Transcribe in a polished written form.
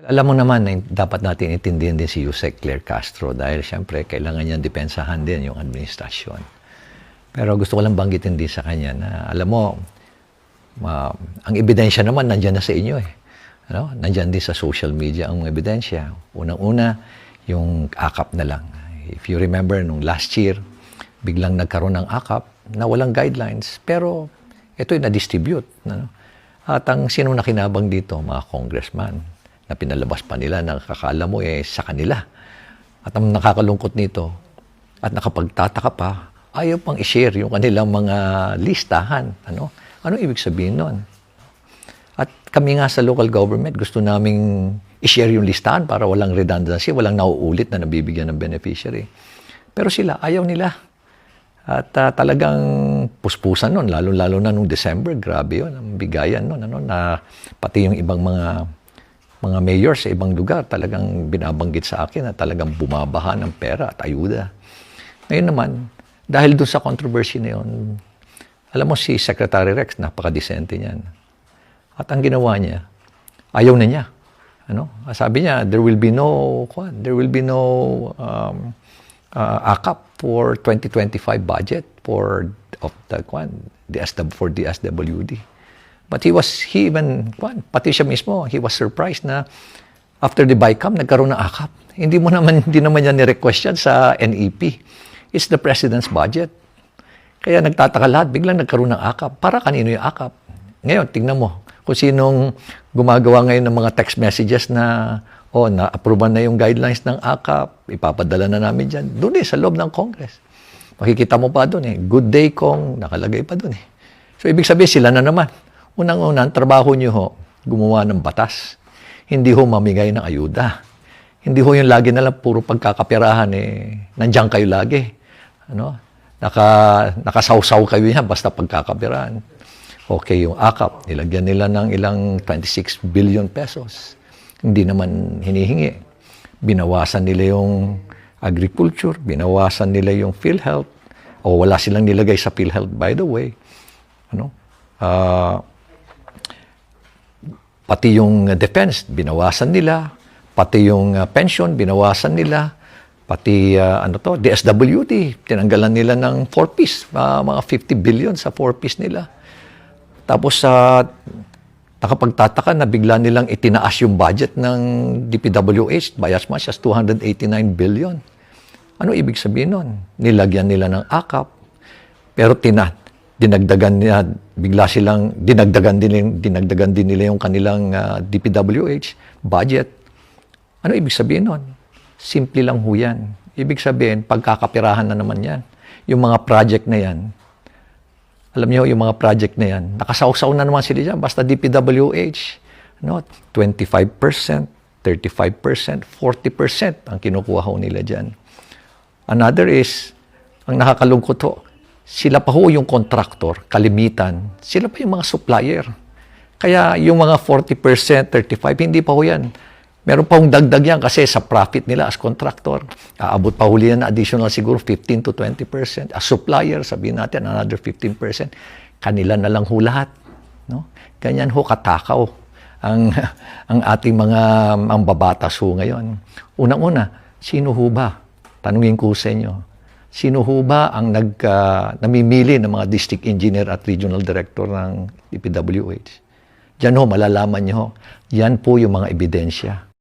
Alam mo naman na dapat natin intindihan din si Yusek Claire Castro dahil siyempre kailangan niya depensahan din yung administrasyon. Pero gusto ko lang banggitin din sa kanya na alam mo, ang ebidensya naman nandyan na sa inyo eh. Ano? Nandyan din sa social media ang ebidensya. Unang-una, yung AKAP na lang. If you remember, nung last year, biglang nagkaroon ng AKAP na walang guidelines. Pero ito'y na-distribute. Ano? At ang sino nakinabang dito? Mga congressman na pinalabas pa nila na kakala mo sa kanila. At ang nakakalungkot nito, at nakapagtataka pa, ayaw pang i-share yung kanilang mga listahan. Ano ibig sabihin nun? At kami nga sa local government, gusto naming i-share yung listahan para walang redundancy, walang nauulit na nabibigyan ng beneficiary. Pero sila, ayaw nila. At talagang puspusan nun, lalo-lalo na nung December, grabe yun, ang bigayan nun, na pati yung ibang mga mayor sa ibang lugar talagang binabanggit sa akin na talagang bumabaha ng pera at ayuda. Ngayon naman, dahil doon sa controversy na yun, alam mo si Secretary Rex, napaka-decente niyan. At ang ginawa niya, ayaw na niya. Sabi niya, there will be no AKAP for 2025 budget for DSWD. But pati siya mismo, he was surprised na after the BICAM, nagkaroon ng AKAP. Hindi naman niya ni-request yan sa NEP. It's the President's budget. Kaya nagtataka lahat, biglang nagkaroon ng AKAP. Para kanino yung AKAP? Ngayon, tingnan mo, kung sinong gumagawa ngayon ng mga text messages na, na-approvean na yung guidelines ng AKAP, ipapadala na namin dyan. Doon sa loob ng Congress. Makikita mo pa doon Good day, Kong, nakalagay pa doon So, ibig sabihin, sila na naman. Unang-una, ang trabaho nyo gumawa ng batas. Hindi mamigay ng ayuda. Hindi yung lagi na lang puro pagkakapirahan nandiyan kayo lagi. Nakasawsaw kayo yan basta pagkakapirahan. Okay, yung AKAP, nilagyan nila ng ilang 26 billion pesos. Hindi naman hinihingi. Binawasan nila yung agriculture, binawasan nila yung PhilHealth, o wala silang nilagay sa PhilHealth, by the way. Pati yung defense, binawasan nila. Pati yung pension, binawasan nila. Pati, DSWD, tinanggalan nila ng 4-piece. Mga 50 billion sa 4-piece nila. Tapos, nakapagtataka na bigla nilang itinaas yung budget ng DPWH by as much as 289 billion. Ano ibig sabihin nun? Nilagyan nila ng AKAP. Pero dinagdagan din nila yung kanilang DPWH budget. Ano ibig sabihin nun? Simple lang ho yan. Ibig sabihin, pagkakapirahan na naman yan. Yung mga project na yan, alam niyo, yung mga project na yan, nakasawsaw na naman sila dyan. Basta DPWH, 25%, 35%, 40% ang kinukuha ho nila dyan. Another is, ang nakakalungkot ho, sila pa ho yung contractor, kalimitan. Sila pa yung mga supplier. Kaya yung mga 40%, 35%, hindi pa ho yan. Meron pa hong dagdag yan kasi sa profit nila as contractor. Aabot pa huli yan na additional siguro 15 to 20%. As supplier, sabihin natin, another 15%. Kanila na lang ho lahat. Ganyan ho katakaw ang ating mga babatas ho ngayon. Unang-una, sino ho ba? Tanungin ko sa inyo. Sino ho ba ang namimili ng mga district engineer at regional director ng DPWH? Diyan ho, malalaman nyo ho. Yan po yung mga ebidensya.